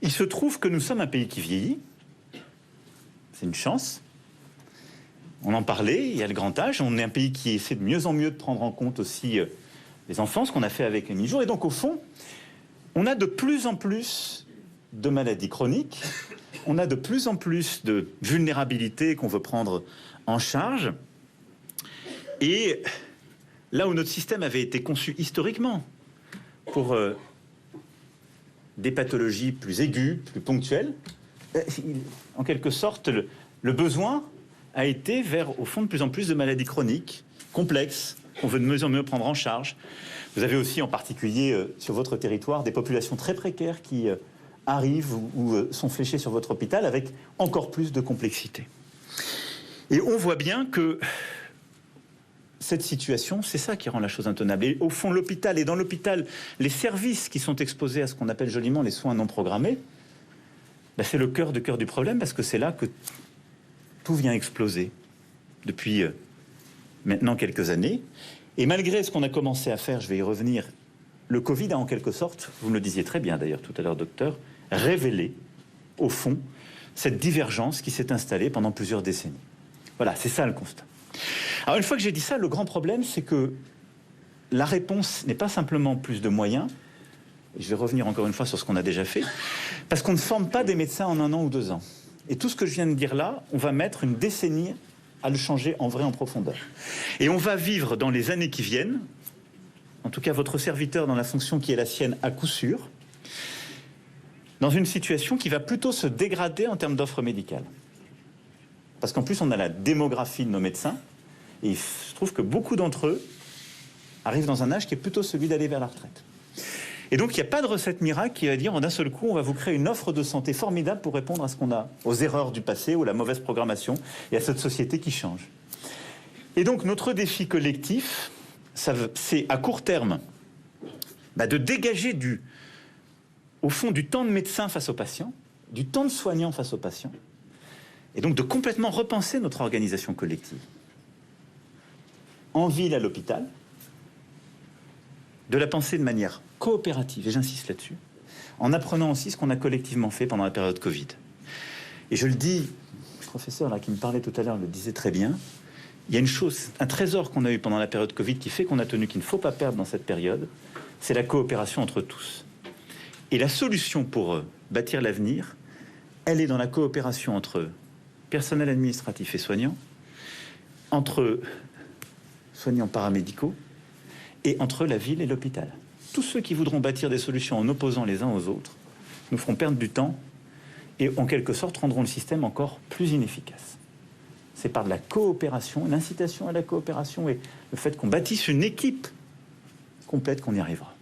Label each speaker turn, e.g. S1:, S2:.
S1: Il se trouve que nous sommes un pays qui vieillit. C'est une chance. On en parlait, il y a le grand âge. On est un pays qui essaie de mieux en mieux de prendre en compte aussi les enfants, ce qu'on a fait avec les mi-jours. Et donc, au fond, on a de plus en plus de maladies chroniques. On a de plus en plus de vulnérabilités qu'on veut prendre en charge. Et là où notre système avait été conçu historiquement pour des pathologies plus aiguës, plus ponctuelles, en quelque sorte, le besoin a été vers, au fond, de plus en plus de maladies chroniques, complexes, qu'on veut de mieux en mieux prendre en charge. Vous avez aussi, en particulier sur votre territoire, des populations très précaires qui arrivent ou sont fléchées sur votre hôpital avec encore plus de complexité. Et on voit bien que cette situation, c'est ça qui rend la chose intenable. Et au fond, l'hôpital, et dans l'hôpital, les services qui sont exposés à ce qu'on appelle joliment les soins non programmés, ben c'est le cœur du problème, parce que c'est là que tout vient exploser depuis maintenant quelques années. Et malgré ce qu'on a commencé à faire, je vais y revenir, le Covid a en quelque sorte, vous me le disiez très bien d'ailleurs tout à l'heure, docteur, révélé, au fond, cette divergence qui s'est installée pendant plusieurs décennies. Voilà, c'est ça le constat. Alors une fois que j'ai dit ça, le grand problème, c'est que la réponse n'est pas simplement plus de moyens, et je vais revenir encore une fois sur ce qu'on a déjà fait, parce qu'on ne forme pas des médecins en 1 an ou 2 ans. Et tout ce que je viens de dire là, on va mettre une décennie à le changer en vrai, en profondeur. Et on va vivre dans les années qui viennent, en tout cas votre serviteur dans la fonction qui est la sienne à coup sûr, dans une situation qui va plutôt se dégrader en termes d'offres médicales. Parce qu'en plus, on a la démographie de nos médecins, et il se trouve que beaucoup d'entre eux arrivent dans un âge qui est plutôt celui d'aller vers la retraite. Et donc, il n'y a pas de recette miracle qui va dire, en un seul coup, on va vous créer une offre de santé formidable pour répondre à ce qu'on a, aux erreurs du passé ou la mauvaise programmation, et à cette société qui change. Et donc, notre défi collectif, c'est à court terme de dégager au fond du temps de médecin face aux patients, du temps de soignant face aux patients, et donc de complètement repenser notre organisation collective. En ville, à l'hôpital, de la penser de manière coopérative, et j'insiste là-dessus, en apprenant aussi ce qu'on a collectivement fait pendant la période Covid. Et je le dis, le professeur là, qui me parlait tout à l'heure le disait très bien, il y a une chose, un trésor qu'on a eu pendant la période Covid qui fait qu'on a tenu, qu'il ne faut pas perdre dans cette période, c'est la coopération entre tous. Et la solution pour bâtir l'avenir, elle est dans la coopération entre personnel administratif et soignants, entre soignants paramédicaux et entre la ville et l'hôpital. Tous ceux qui voudront bâtir des solutions en opposant les uns aux autres nous feront perdre du temps et en quelque sorte rendront le système encore plus inefficace. C'est par de la coopération, l'incitation à la coopération et le fait qu'on bâtisse une équipe complète qu'on y arrivera.